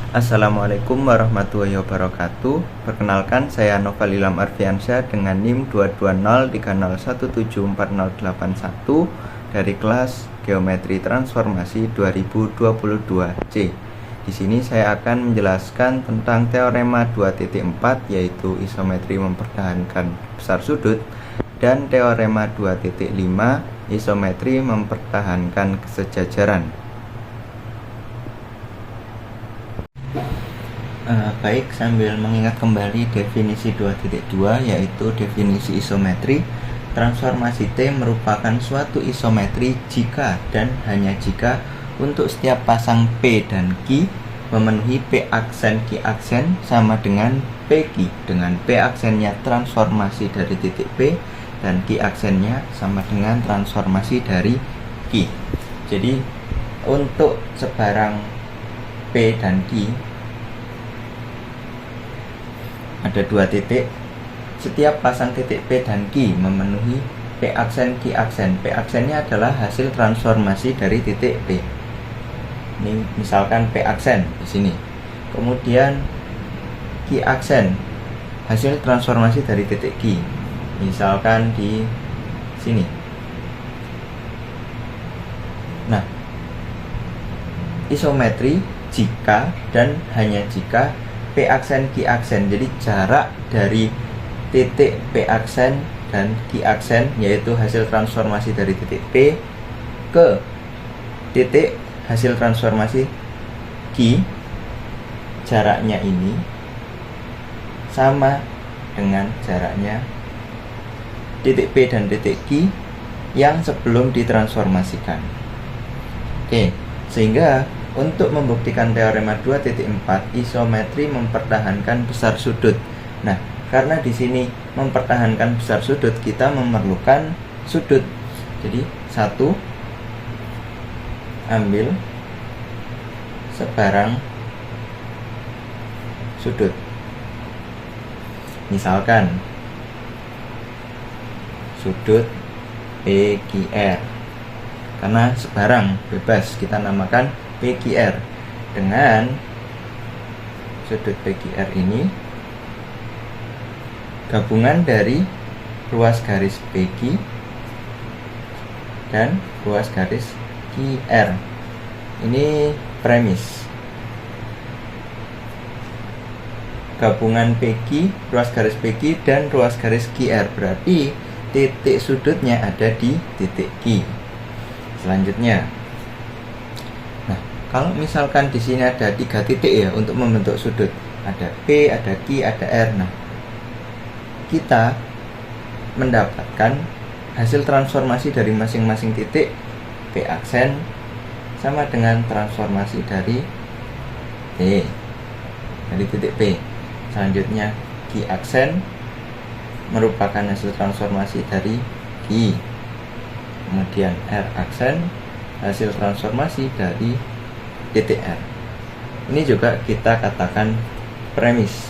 Assalamualaikum warahmatullahi wabarakatuh. Perkenalkan, saya Noval Ilham Arfiansyah dengan NIM 22030174081 dari kelas Geometri Transformasi 2022C. Di sini saya akan menjelaskan tentang teorema 2.4 yaitu isometri mempertahankan besar sudut dan teorema 2.5 isometri mempertahankan kesejajaran. Baik, sambil mengingat kembali definisi 2.2 yaitu definisi isometri, transformasi T merupakan suatu isometri jika dan hanya jika untuk setiap pasang P dan Q memenuhi P aksen Q aksen sama dengan PQ, dengan P aksennya transformasi dari titik P dan Q aksennya sama dengan transformasi dari Q. Jadi untuk sebarang P dan Q ada dua titik, setiap pasang titik P dan Q memenuhi P aksen Q aksen. P aksennya adalah hasil transformasi dari titik P. Ini misalkan P aksen di sini. Kemudian Q aksen hasil transformasi dari titik Q. Misalkan di sini. Nah, isometri jika dan hanya jika P aksen Q aksen, jadi jarak dari titik P aksen dan Q aksen yaitu hasil transformasi dari titik P ke titik hasil transformasi Q, jaraknya ini sama dengan jaraknya titik P dan titik Q yang sebelum ditransformasikan. Oke, sehingga untuk membuktikan teorema 2.4, isometri mempertahankan besar sudut. Nah, karena di sini mempertahankan besar sudut, kita memerlukan sudut. Jadi, satu, ambil sebarang sudut. Misalkan sudut PQR. Karena sebarang bebas, kita namakan PQR. Dengan sudut PQR ini gabungan dari ruas garis PQ dan ruas garis QR. Ini premis. Gabungan PQ, ruas garis PQ dan ruas garis QR, berarti titik sudutnya ada di titik Q. Selanjutnya, kalau misalkan di sini ada 3 titik ya untuk membentuk sudut, ada P, ada Q, ada R. Nah, kita mendapatkan hasil transformasi dari masing-masing titik. P aksen sama dengan transformasi dari P, dari titik P. Selanjutnya Q aksen merupakan hasil transformasi dari Q. Kemudian R aksen hasil transformasi dari titik R. Ini juga kita katakan premis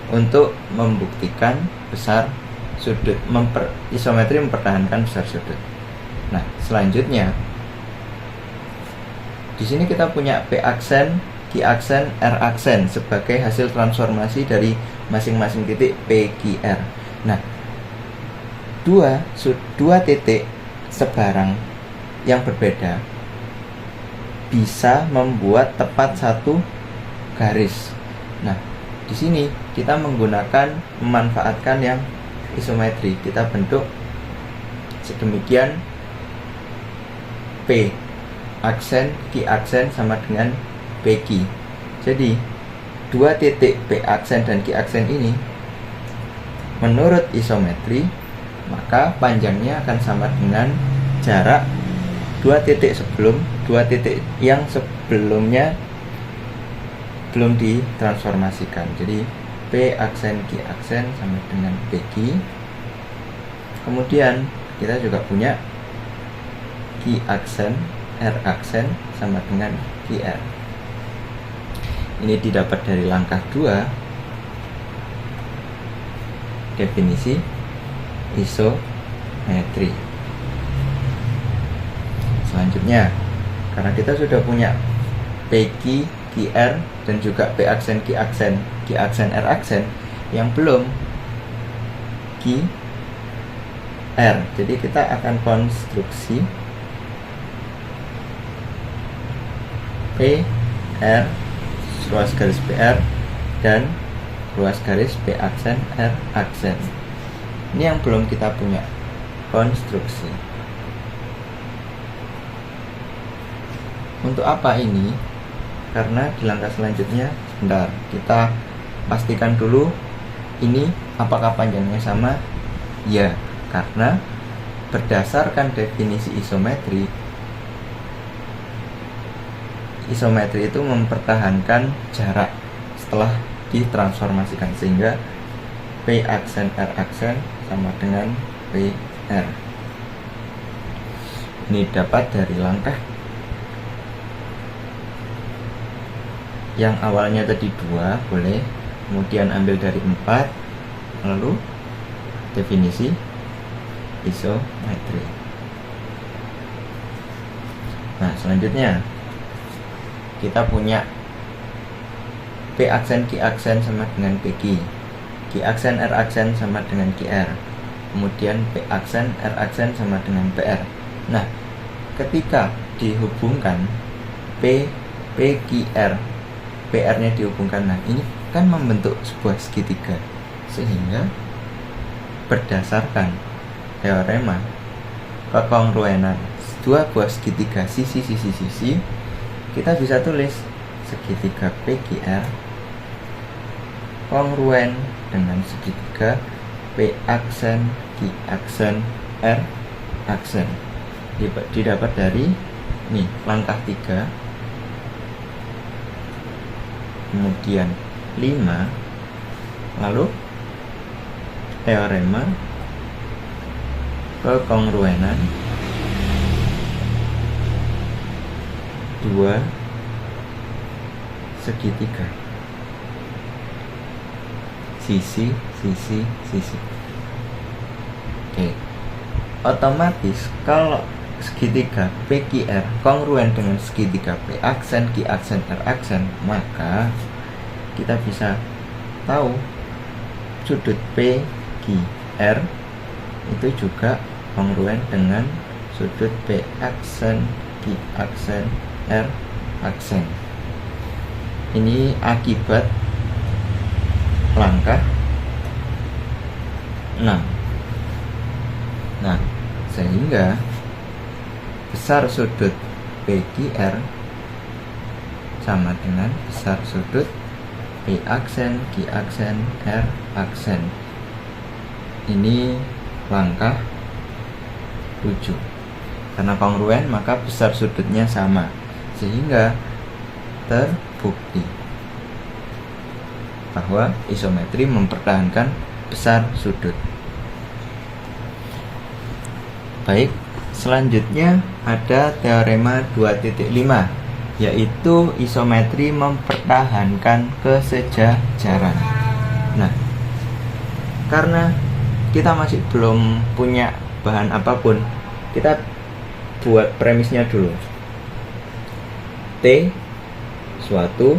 untuk membuktikan besar sudut, isometri mempertahankan besar sudut. Nah, selanjutnya di sini kita punya P aksen, Q aksen, R aksen sebagai hasil transformasi dari masing-masing titik P, Q, R. Nah, dua titik sebarang yang berbeda bisa membuat tepat satu garis. Nah, di sini kita memanfaatkan yang isometri. Kita bentuk sedemikian P aksen Q aksen sama dengan PQ. Jadi dua titik P aksen dan Q aksen ini menurut isometri maka panjangnya akan sama dengan jarak dua titik yang sebelumnya belum ditransformasikan. Jadi P aksen Q aksen sama dengan PQ. Kemudian kita juga punya Q aksen R aksen sama dengan QR. Ini didapat dari langkah 2 definisi isometri. Selanjutnya, karena kita sudah punya PQ QR dan juga P aksen Q aksen R aksen yang belum QR. Jadi kita akan konstruksi PR ruas garis PR dan ruas garis P aksen R aksen. Ini yang belum kita punya konstruksi. Untuk apa ini? Karena di langkah selanjutnya, sebentar, kita pastikan dulu ini apakah panjangnya sama. Ya, karena berdasarkan definisi isometri itu mempertahankan jarak setelah ditransformasikan, sehingga P aksen R aksen sama dengan PR. Ini dapat dari langkah yang awalnya tadi 2 boleh, kemudian ambil dari 4, lalu definisi isometri. Nah, selanjutnya kita punya P aksen Q aksen sama dengan PQ, Q aksen R aksen sama dengan QR, kemudian P aksen R aksen sama dengan PR. Nah, ketika dihubungkan PQR, PR-nya dihubungkan, nah ini kan membentuk sebuah segitiga, sehingga berdasarkan teorema kekongruenan dua buah segitiga sisi, kita bisa tulis segitiga PQR kongruen dengan segitiga P aksen Q aksen R aksen. Didapat dari nih langkah 3, kemudian 5, lalu teorema kekongruenan dua segitiga sisi. Oke. Otomatis kalau segitiga PQR kongruen dengan segitiga P aksen Q aksen R aksen, maka kita bisa tahu sudut PQR itu juga kongruen dengan sudut P aksen Q aksen R aksen. Ini akibat langkah 6. Nah, sehingga besar sudut PQR sama dengan besar sudut P aksen Q aksen R aksen. Ini langkah 7. Karena kongruen maka besar sudutnya sama, sehingga terbukti bahwa isometri mempertahankan besar sudut. Baik, selanjutnya ada teorema 2.5, yaitu isometri mempertahankan kesejajaran. Nah, karena kita masih belum punya bahan apapun, kita buat premisnya dulu. T suatu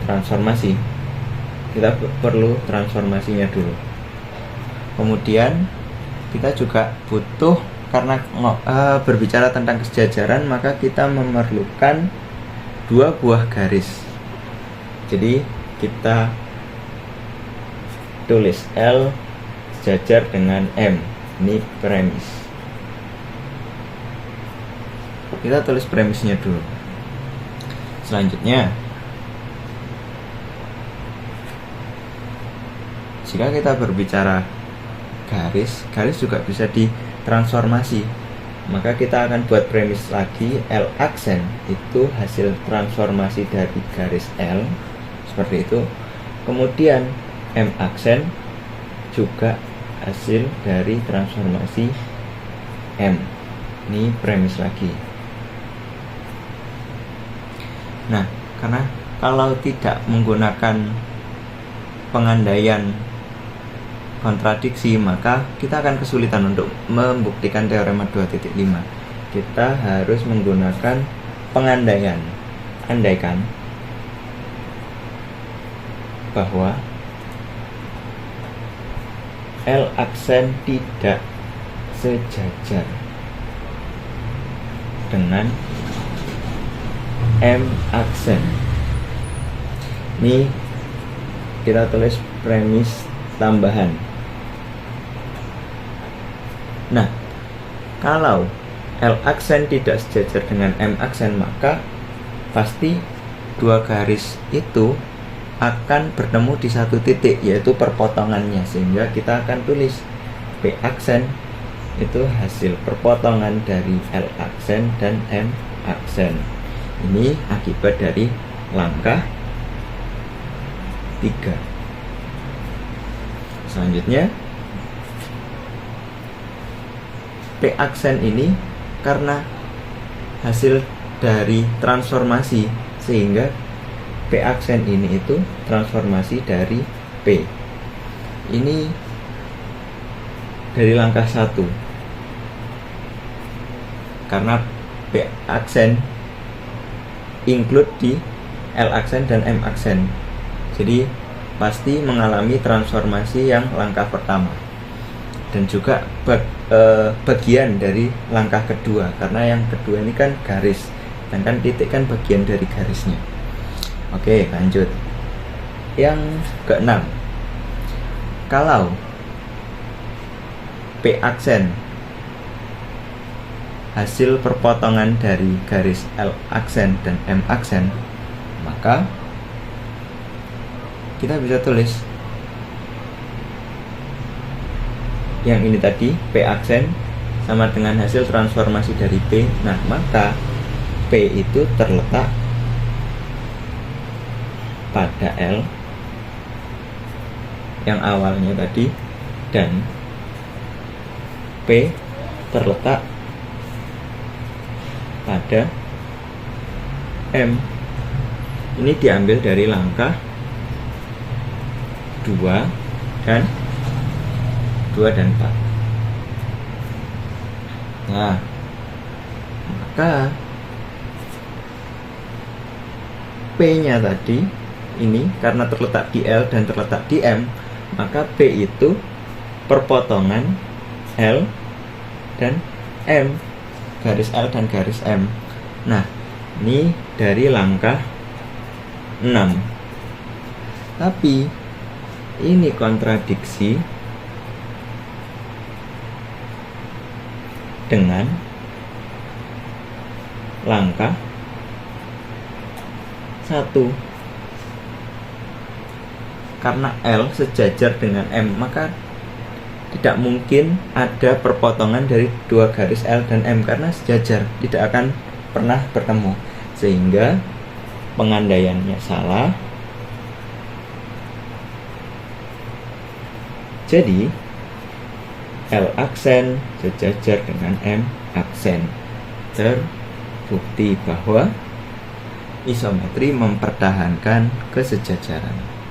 transformasi, kita perlu transformasinya dulu. Kemudian kita juga butuh, karena berbicara tentang kesejajaran, maka kita memerlukan dua buah garis. Jadi kita tulis L sejajar dengan M. Ini premis. Kita tulis premisnya dulu. Selanjutnya, jika kita berbicara garis juga bisa ditransformasi, maka kita akan buat premis lagi. L aksen itu hasil transformasi dari garis L, seperti itu. Kemudian M aksen juga hasil dari transformasi M. Ini premis lagi. Nah, karena kalau tidak menggunakan pengandaian kontradiksi, maka kita akan kesulitan untuk membuktikan teorema 2.5. Kita harus menggunakan pengandaian. andaikan bahwa L aksen tidak sejajar dengan M aksen. Ini kita tulis premis tambahan. Nah, kalau L aksen tidak sejajar dengan M aksen, maka pasti dua garis itu akan bertemu di satu titik, yaitu perpotongannya, sehingga kita akan tulis P aksen itu hasil perpotongan dari L aksen dan M aksen. Ini akibat dari langkah 3. Selanjutnya, P aksen ini karena hasil dari transformasi, sehingga P aksen ini itu transformasi dari P. Ini dari langkah 1, karena P aksen include di L aksen dan M aksen, jadi pasti mengalami transformasi yang langkah pertama, dan juga bagian dari langkah kedua, karena yang kedua ini kan garis, sedangkan titik kan bagian dari garisnya. Oke, lanjut. Yang keenam, kalau P aksen hasil perpotongan dari garis L aksen dan M aksen, maka kita bisa tulis yang ini tadi, P aksen sama dengan hasil transformasi dari P. Nah, maka P itu terletak pada L yang awalnya tadi, dan P terletak pada M. Ini diambil dari langkah 2 dan 4. Nah, maka P-nya tadi ini karena terletak di L dan terletak di M, maka P itu perpotongan L dan M, garis L dan garis M. Nah, ini dari langkah 6. Tapi ini kontradiksi dengan langkah 1. Karena L sejajar dengan M, maka tidak mungkin ada perpotongan dari dua garis L dan M, karena sejajar, tidak akan pernah bertemu, sehingga pengandaiannya salah. Jadi L aksen sejajar dengan M aksen. Terbukti bahwa isometri mempertahankan kesejajaran.